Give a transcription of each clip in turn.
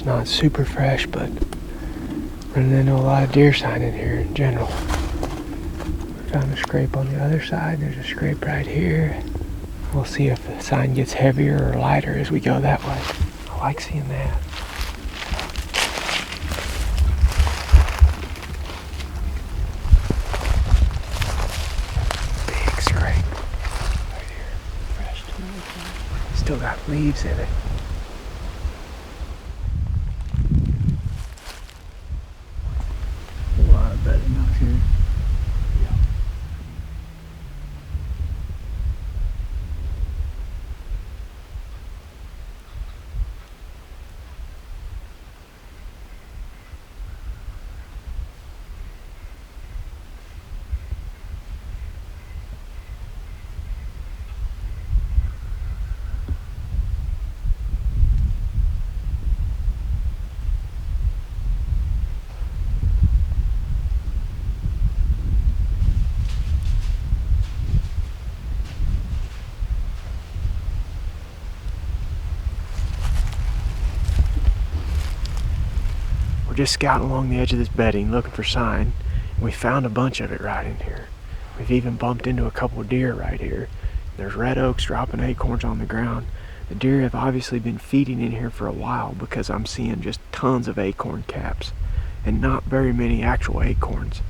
It's not super fresh, but running into a lot of deer sign in here in general. We found a scrape on the other side. There's a scrape right here. We'll see if the sign gets heavier or lighter as we go that way. I like seeing that. Big scrape right here. Fresh too. Still got leaves in it. A lot of bedding out here. We're just scouting along the edge of this bedding looking for sign, and we found a bunch of it right in here. We've even bumped into a couple of deer right here. There's red oaks dropping acorns on the ground. The deer have obviously been feeding in here for a while because I'm seeing just tons of acorn caps and not very many actual acorns.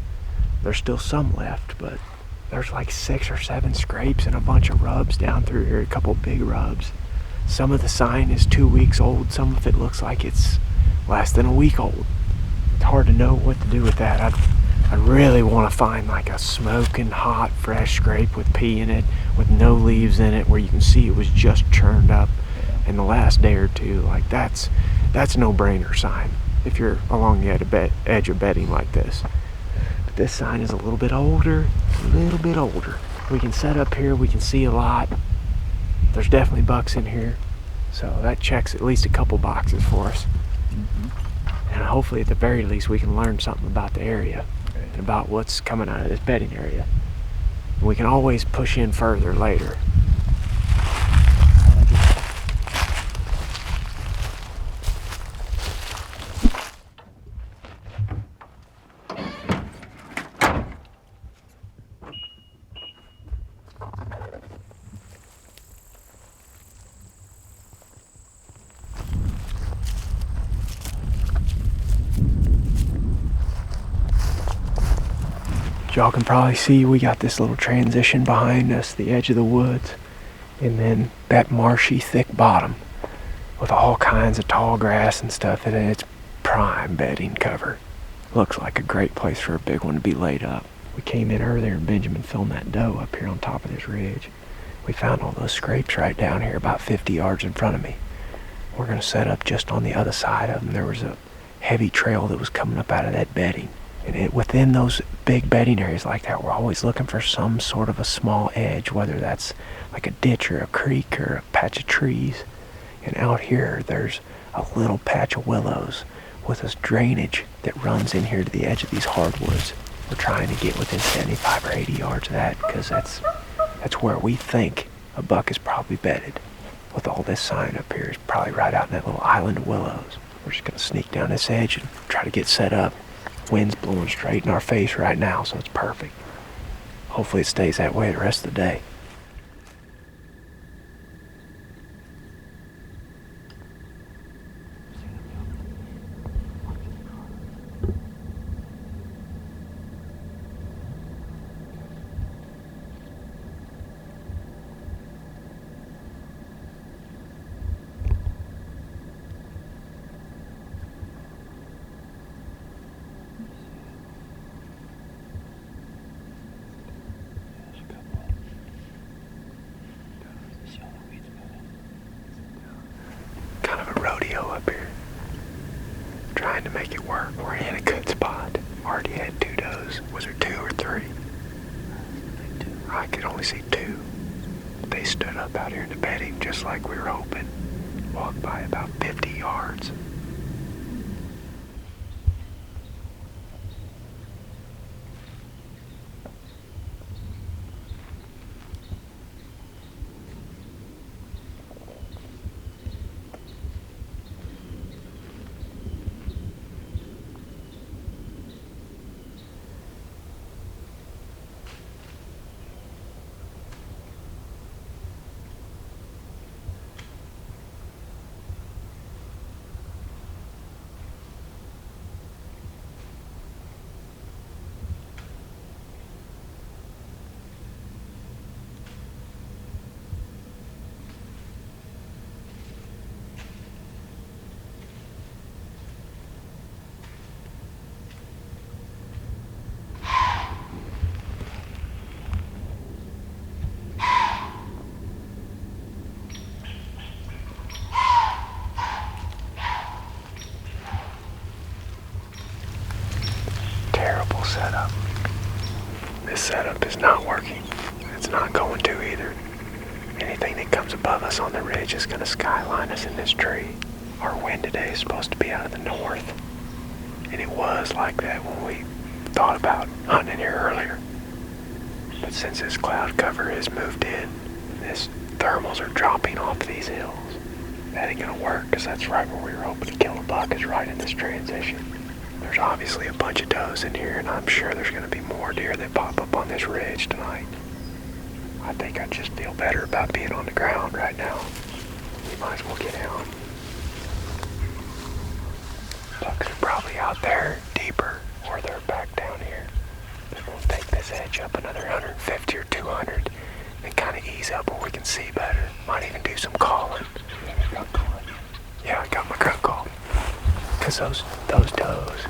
There's still some left, but there's like 6 or 7 scrapes and a bunch of rubs down through here, a couple big rubs. Some of the sign is 2 weeks old, some of it looks like it's less than a week old. It's hard to know what to do with that. I really want to find like a smoking hot fresh scrape with pea in it, with no leaves in it, where you can see it was just churned up in the last day or two. Like that's a no-brainer sign if you're along the edge of bedding like this. But this sign is a little bit older. We can set up here, we can see a lot. There's definitely bucks in here, so that checks at least a couple boxes for us. And hopefully at the very least we can learn something about the area and about what's coming out of this bedding area. And we can always push in further later. Y'all can probably see we got this little transition behind us, the edge of the woods, and then that marshy thick bottom with all kinds of tall grass and stuff in it. It's prime bedding cover. Looks like a great place for a big one to be laid up. We came in earlier and Benjamin filmed that doe up here on top of this ridge. We found all those scrapes right down here about 50 yards in front of me. We're going to set up just on the other side of them. There was a heavy trail that was coming up out of that bedding. And within those big bedding areas like that, we're always looking for some sort of a small edge, whether that's like a ditch or a creek or a patch of trees. And out here, there's a little patch of willows with this drainage that runs in here to the edge of these hardwoods. We're trying to get within 75 or 80 yards of that because that's where we think a buck is probably bedded. With all this sign up here, it's probably right out in that little island of willows. We're just going to sneak down this edge and try to get set up. Wind's blowing straight in our face right now, so it's perfect. Hopefully it stays that way the rest of the day. Rodeo up here, trying to make it work. We're in a good spot. Already had 2 does. Was there 2 or 3? I could only see 2. They stood up out here in the bedding just like we were hoping. Walked by about 50 yards. This setup is not working. It's not going to either. Anything that comes above us on the ridge is going to skyline us in this tree. Our wind today is supposed to be out of the north. And it was like that when we thought about hunting here earlier. But since this cloud cover has moved in, these thermals are dropping off these hills. That ain't gonna work, because that's right where we were hoping to kill a buck, is right in this transition. There's obviously a bunch of does in here, and I'm sure there's gonna be more deer that pop up on this ridge tonight. I think I just feel better about being on the ground right now. We might as well get out. Bucks are probably out there deeper, or they're back down here. Then we'll take this edge up another 150 or 200 and kind of ease up where we can see better. Might even do some calling. Yeah, I got my grunt call. Because those does,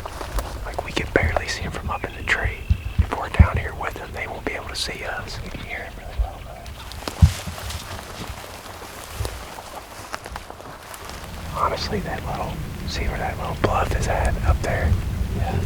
like, we can barely see them from up in the tree. If we're down here with them, they won't be able to see us. We can hear them really well, though. Honestly, see where that little bluff is at up there? Yeah.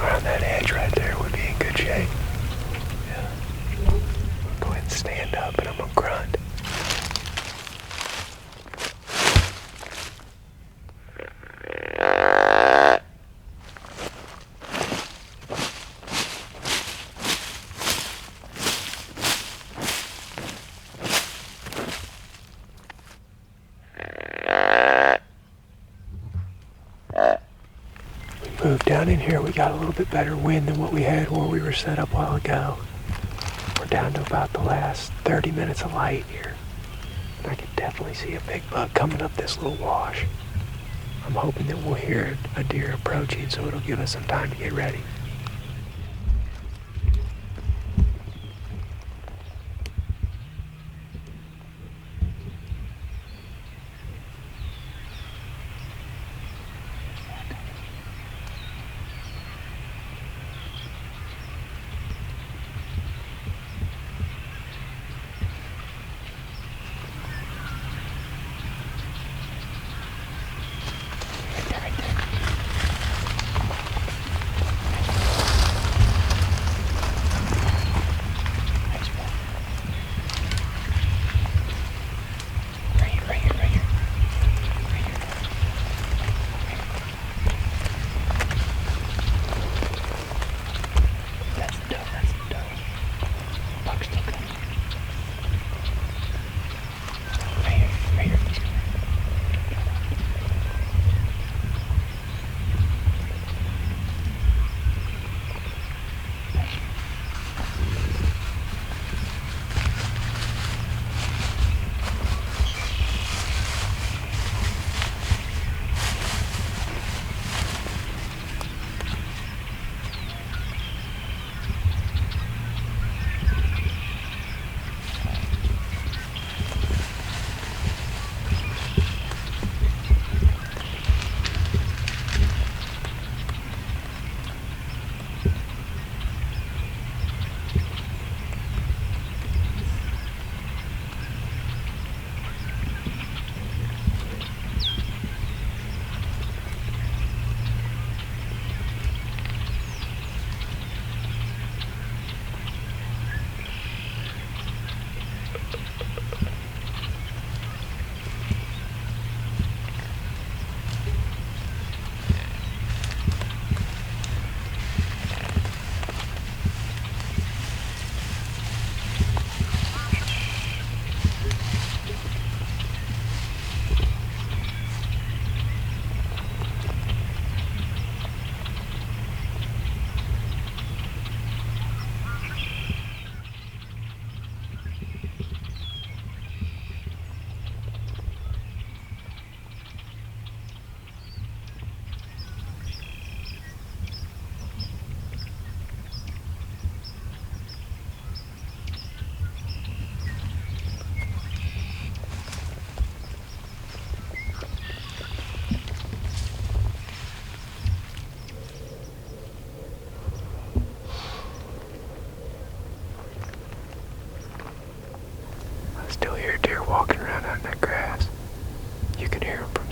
Around that edge right there would be in good shape. Yeah. Go ahead and stand up and I'm gonna grunt. Moved down in here, we got a little bit better wind than what we had where we were set up a while ago. We're down to about the last 30 minutes of light here. And I can definitely see a big buck coming up this little wash. I'm hoping that we'll hear a deer approaching, so it'll give us some time to get ready.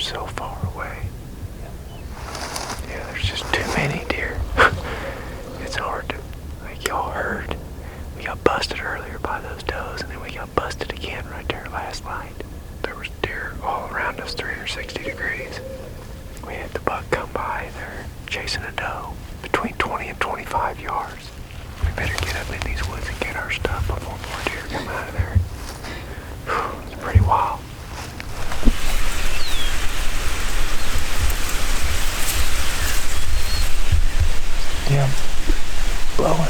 so far away. Yeah, there's just too many deer. It's hard to, like y'all heard, we got busted earlier by those does, and then we got busted again right there last night. There was deer all around us, 360 degrees. We had the buck come by, they're chasing a doe between 20 and 25 yards. We better get up in these woods and get our stuff before more deer come out of there. It's pretty wild. Yeah, blowing.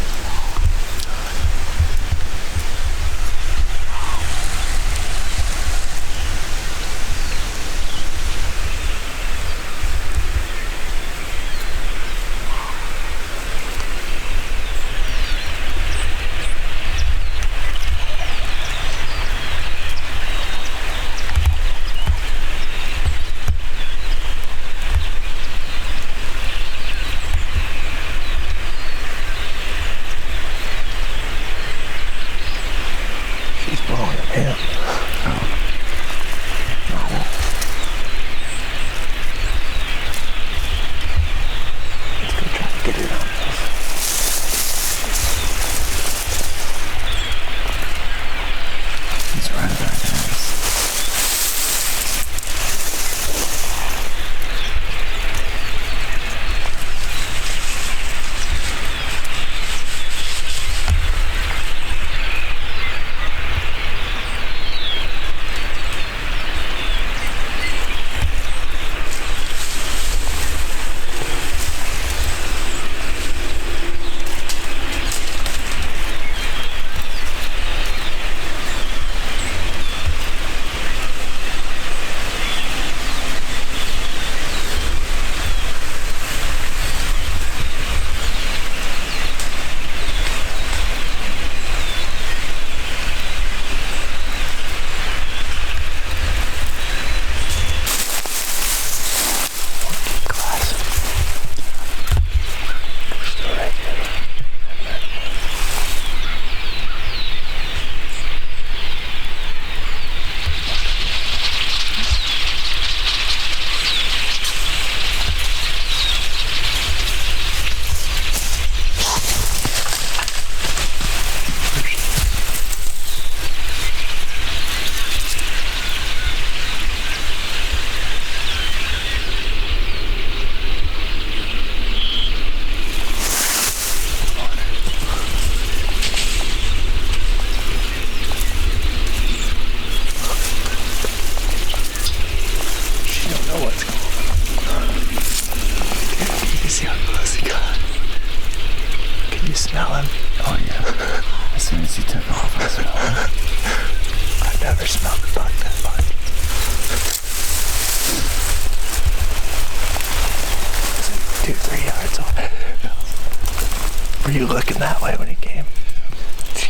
Were you looking that way when he came?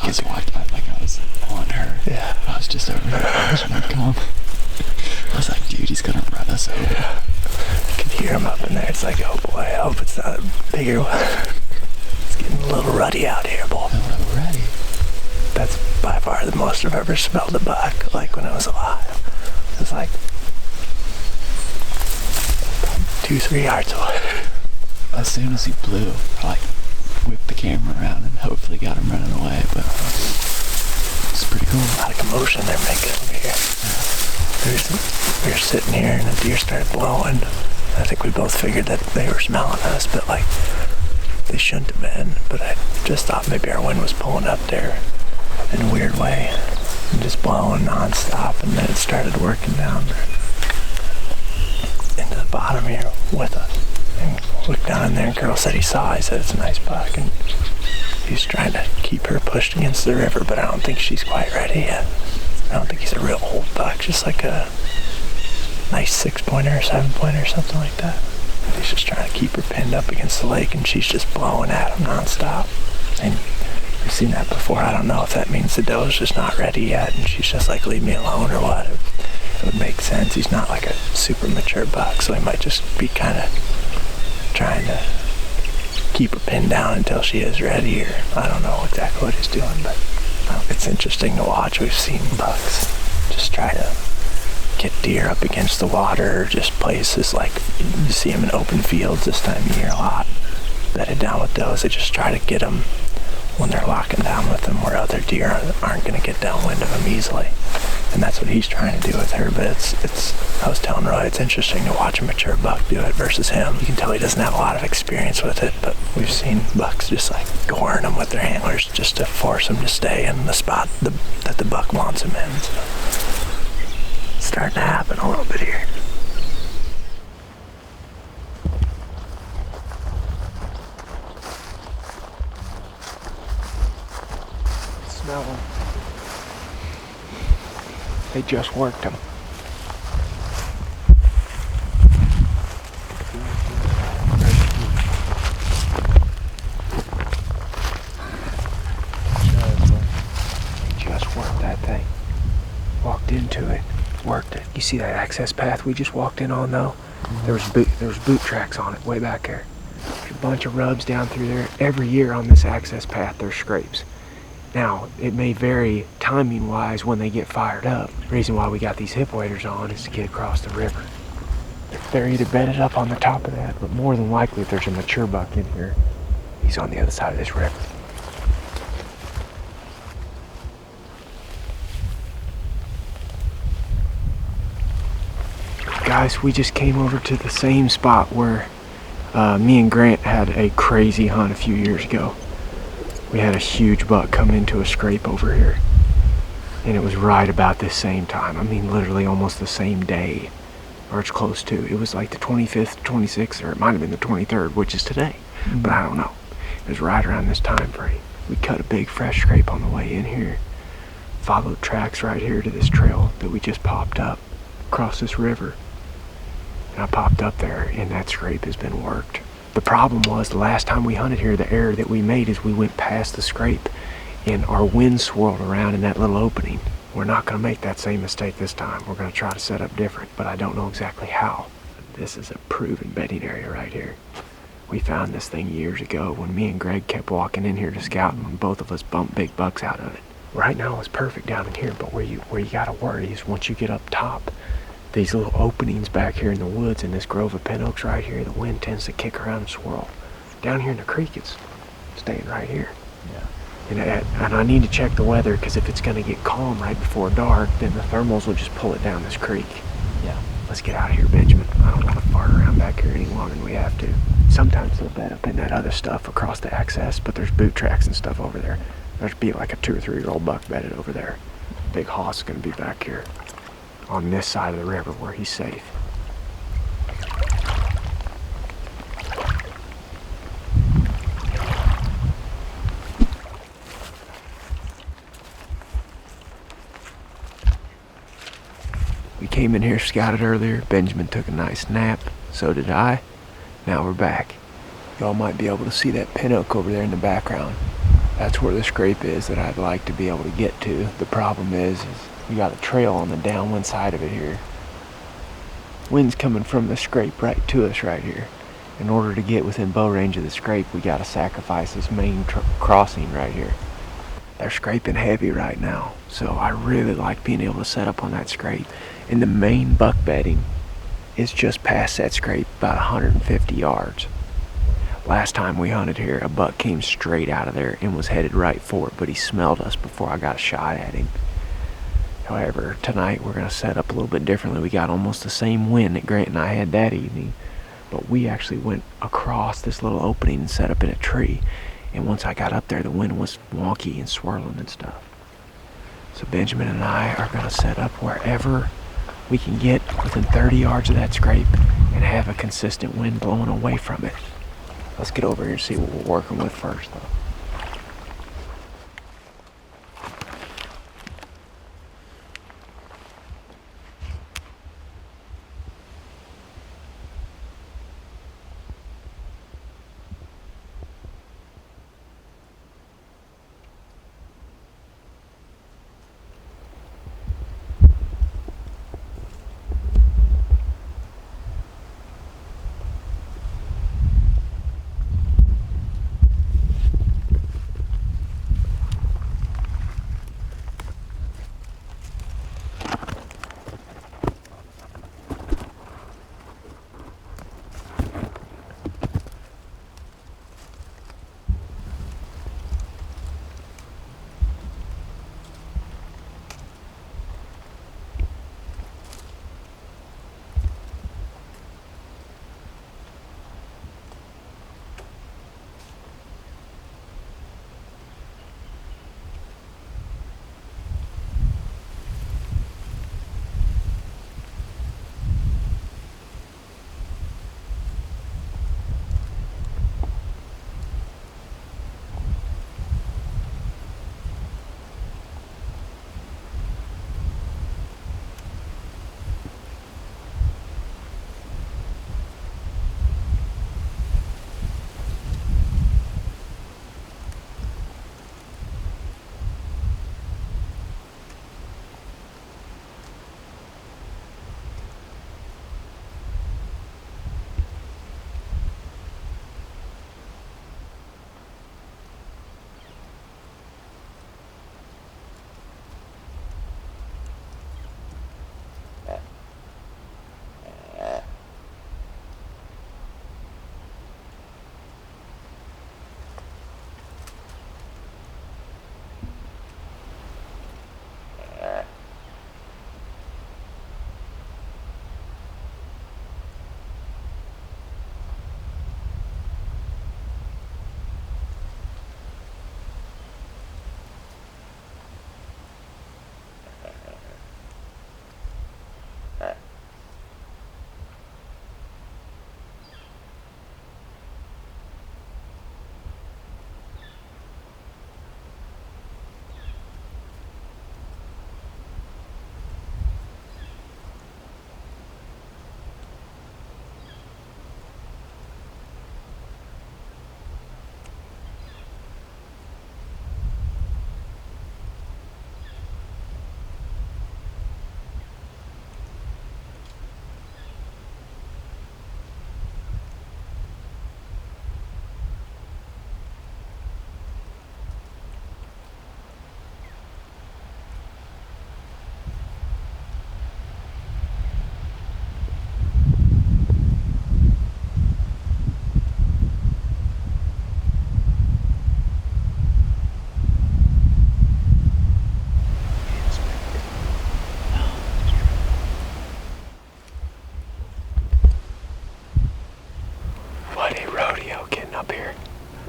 I was walking like I was on her. Yeah. I was just over here watching her come. I was like, dude, he's gonna run us over. Yeah. You can hear him up in there. It's like, oh boy, I hope it's not a bigger one. It's getting a little ruddy out here, boy. A little ruddy. That's by far the most I've ever smelled a buck, like when I was alive. It was like 2-3 yards away. As soon as he blew, I like whipped the camera around and hopefully got him running away, but it's pretty cool. A lot of commotion they're making over here. We were sitting here and the deer started blowing. I think we both figured that they were smelling us, but like they shouldn't have been. But I just thought maybe our wind was pulling up there in a weird way and just blowing nonstop, and then it started working down into the bottom here with us. And looked down in there and Carl said he saw. I said it's a nice buck, and he's trying to keep her pushed against the river, but I don't think she's quite ready yet. I don't think he's a real old buck, just like a nice 6-pointer or 7-pointer or something like that. He's just trying to keep her pinned up against the lake, and she's just blowing at him nonstop. And we've seen that before. I don't know if that means the doe's just not ready yet, and she's just like, leave me alone or what. It would make sense. He's not like a super mature buck, so he might just be kind of trying to keep her pinned down until she is ready, or I don't know exactly what he's doing, but it's interesting to watch. We've seen bucks just try to get deer up against the water, or just places like you see them in open fields this time of year a lot. Bedded down with does. They just try to get them when they're locking down with them, where other deer aren't going to get downwind of them easily. And that's what he's trying to do with her. But it's I was telling Roy, it's interesting to watch a mature buck do it versus him. You can tell he doesn't have a lot of experience with it, but we've seen bucks just like goring them with their antlers just to force them to stay in the spot that the buck wants them in. So it's starting to happen a little bit here. Smell them. They just worked them. They just worked that thing. Walked into it, worked it. You see that access path we just walked in on though? There was boot tracks on it way back there. There's a bunch of rubs down through there. Every year on this access path there's scrapes. Now, it may vary timing-wise when they get fired up. The reason why we got these hip waders on is to get across the river. They're either bedded up on the top of that, but more than likely if there's a mature buck in here, he's on the other side of this river. Guys, we just came over to the same spot where me and Grant had a crazy hunt a few years ago. We had a huge buck come into a scrape over here, and it was right about this same time. I mean, literally almost the same day, or it's close to. It was like the 25th, 26th, or it might have been the 23rd, which is today, but I don't know. It was right around this time frame. We cut a big fresh scrape on the way in here, followed tracks right here to this trail that we just popped up across this river, and I popped up there, and that scrape has been worked. The problem was the last time we hunted here, the error that we made is we went past the scrape and our wind swirled around in that little opening. We're not going to make that same mistake this time. We're going to try to set up different, but I don't know exactly how. This is a proven bedding area right here. We found this thing years ago when me and Greg kept walking in here to scout, and both of us bumped big bucks out of it. Right now it's perfect down in here, but where you got to worry is once you get up top, these little openings back here in the woods in this grove of pin oaks right here, the wind tends to kick around and swirl. Down here in the creek, it's staying right here. Yeah. And I need to check the weather, because if it's going to get calm right before dark, then the thermals will just pull it down this creek. Yeah. Let's get out of here, Benjamin. I don't want to fart around back here any longer than we have to. Sometimes they'll bed up in that other stuff across the access, but there's boot tracks and stuff over there. There's be like a 2 or 3 year old buck bedded over there. Big hoss is going to be back here on this side of the river where he's safe. We came in here, scouted earlier. Benjamin took a nice nap. So did I. Now we're back. Y'all might be able to see that pin oak over there in the background. That's where the scrape is that I'd like to be able to get to. The problem is we got a trail on the downwind side of it here. Wind's coming from the scrape right to us right here. In order to get within bow range of the scrape, we got to sacrifice this main crossing right here. They're scraping heavy right now, so I really like being able to set up on that scrape. And the main buck bedding is just past that scrape, about 150 yards. Last time we hunted here, a buck came straight out of there and was headed right for it, but he smelled us before I got a shot at him. However, tonight we're going to set up a little bit differently. We got almost the same wind that Grant and I had that evening, but we actually went across this little opening and set up in a tree. And once I got up there, the wind was wonky and swirling and stuff. So Benjamin and I are going to set up wherever we can get within 30 yards of that scrape and have a consistent wind blowing away from it. Let's get over here and see what we're working with first, though.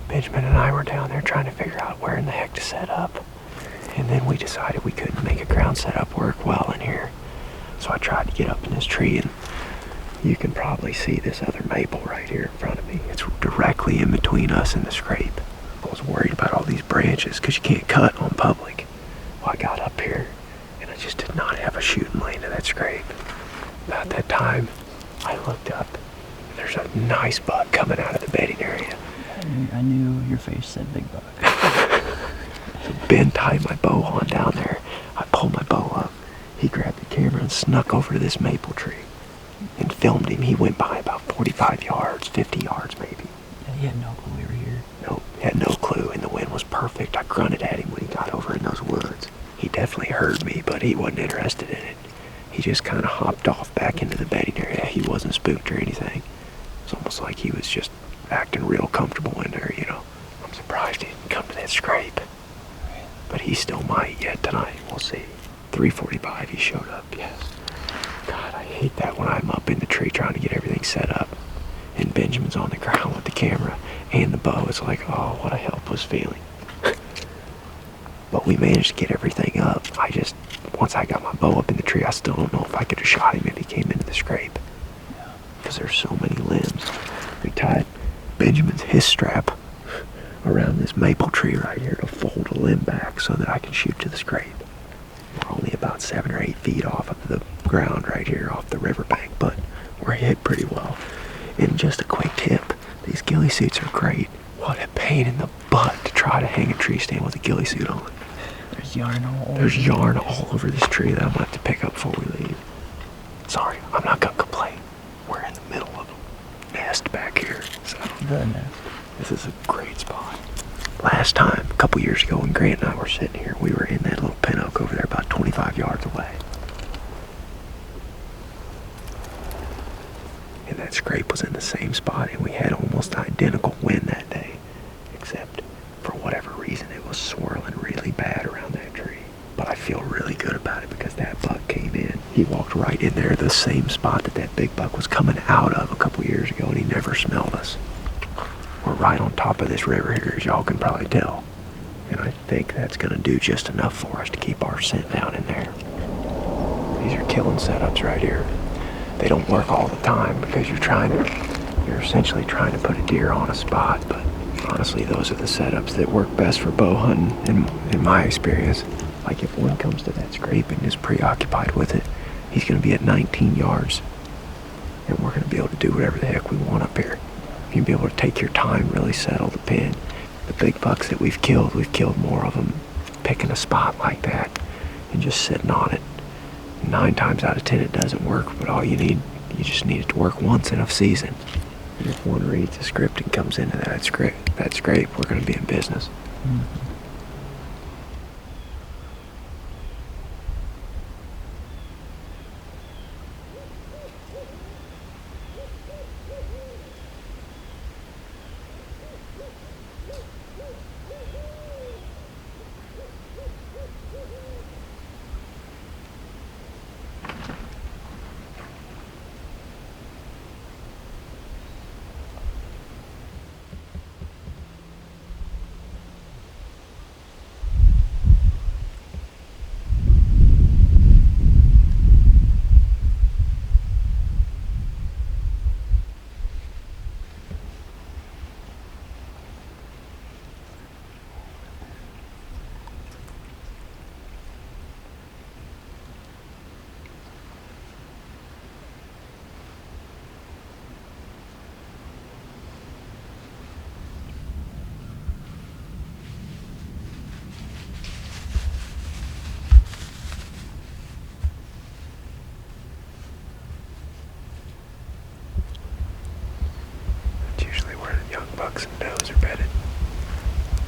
Benjamin and I were down there trying to figure out where in the heck to set up. And then we decided we couldn't make a ground setup work well in here. So I tried to get up in this tree, and you can probably see this other maple right here in front of me. It's directly in between us and the scrape. I was worried about all these branches because you can't cut on public. Well, I got up here, and I just did not have a shooting lane to that scrape. About that time, I looked up. There's a nice buck coming out of the bedding area. I knew your face said big buck. So Ben tied my bow on down there. I pulled my bow up. He grabbed the camera and snuck over to this maple tree and filmed him. He went by about 45 yards, 50 yards maybe. Yeah, he had no clue we were here. Nope, he had no clue, and the wind was perfect. I grunted at him when he got over in those woods. He definitely heard me, but he wasn't interested in it. He just kind of hopped off back into the bedding area. He wasn't spooked or anything. It's almost like he was just acting real comfortable in there, you know. I'm surprised he didn't come to that scrape. But he still might yet tonight. We'll see. 3:45 he showed up, yes. God, I hate that when I'm up in the tree trying to get everything set up. And Benjamin's on the ground with the camera and the bow. It's like, oh, what a helpless feeling. But we managed to get everything up. Once I got my bow up in the tree, I still don't know if I could have shot him if he came into the scrape. Because there's so many limbs. We tied Benjamin's his strap around this maple tree right here to fold a limb back so that I can shoot to the scrape. We're only about 7 or 8 feet off of the ground right here, off the riverbank, but we're hit pretty well. And just a quick tip, these ghillie suits are great. What a pain in the butt to try to hang a tree stand with a ghillie suit on. There's yarn all over this tree that I'm gonna have to pick up before we leave. Sorry, I'm not gonna complain. We're in the middle of a nest back here, so the nest. This is a great spot. Last time, a couple years ago, when Grant and I were sitting here, we were in that little pin oak over there about 25 yards away. And that scrape was in the same spot, and we had almost identical wind that day. Except, for whatever reason, it was swirling really bad around that tree. But I feel really good about it because that buck came in. He walked right in there, the same spot that big buck was coming out of a couple years ago, and he never smelled us. We're right on top of this river here, as y'all can probably tell. And I think that's going to do just enough for us to keep our scent down in there. These are killing setups right here. They don't work all the time because you're essentially trying to put a deer on a spot, but honestly, those are the setups that work best for bow hunting in my experience. Like if one comes to that scrape and is preoccupied with it, he's going to be at 19 yards. And we're going to be able to do whatever the heck we want up here. You'll be able to take your time, really settle the pin. The big bucks that we've killed more of them picking a spot like that and just sitting on it. 9 times out of 10 it doesn't work, but you just need it to work once in a season. And if one reads the script and comes into that scrape, we're going to be in business. Mm-hmm. Bucks and does are bedded.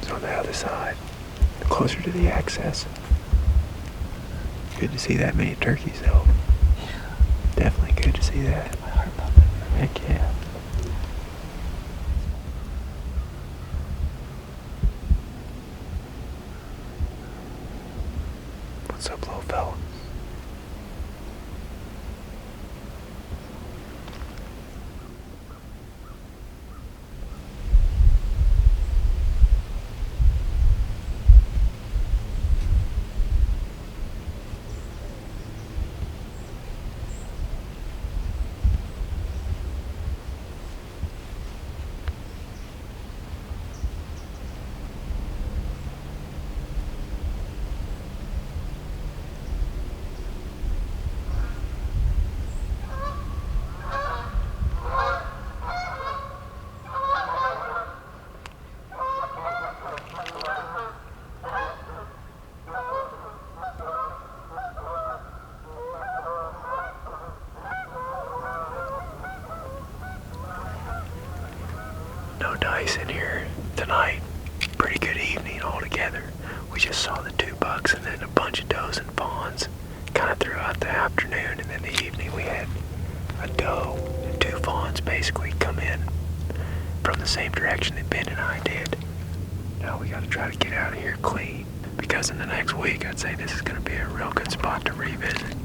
It's on the other side, closer to the access. Good to see that many turkeys, though. Yeah. Definitely good to see that. My heart pumping. Heck yeah. What's up, little fella? nice in here tonight. Pretty good evening altogether. We just saw the 2 bucks and then a bunch of does and fawns kind of throughout the afternoon, and then the evening we had a doe and 2 fawns basically come in from the same direction that Ben and I did. Now we got to try to get out of here clean, because in the next week I'd say this is going to be a real good spot to revisit.